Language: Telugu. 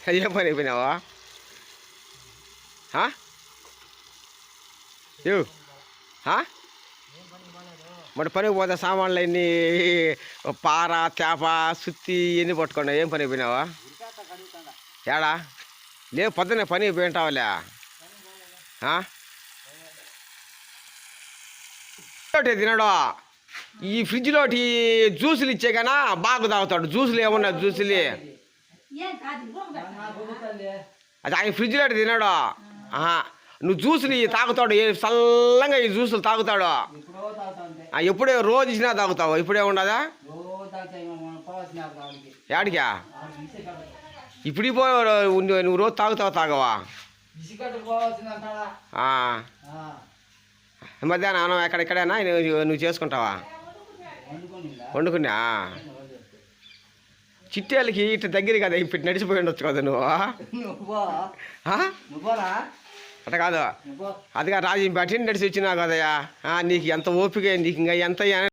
ఏ పని అయిపోయినావా మరి పనికి పోతే సామాన్లు అన్నీ పార చేప సుత్తి ఇవన్నీ పట్టుకున్నావు. ఏం పని అయిపోయినావా? ఏడా లేదు, పొద్దున్నే పని అయిపోయింటావులే. తినడు ఈ ఫ్రిడ్జ్లోటి జ్యూసులు ఇచ్చే కన్నా బాగా తాగుతాడు. జ్యూసులు ఏమన్నా జ్యూసులు అది ఆయన ఫ్రిడ్జ్లో తినడు. నువ్వు జ్యూసులు తాగుతాడు, చల్లంగా ఈ జ్యూసులు తాగుతాడు. ఎప్పుడే రోజు ఇచ్చినా తాగుతావు, ఇప్పుడే ఉండదా? యాడికా ఇప్పుడు నువ్వు రోజు తాగుతావా తాగవా? మధ్యాహ్నం అన్నం ఎక్కడెక్కడైనా నువ్వు చేసుకుంటావా? వండుకున్నా చిట్టేళ్ళకి ఇటు దగ్గర కదా, ఇప్పుడు నడిచిపోయి ఉండొచ్చు కదా నువ్వు. అట్ట కాదు, అదిగా రాజు బట్టి నడిచి వచ్చినావు కదయ్యా. నీకు ఎంత ఓపిక, నీకు ఇంకా ఎంత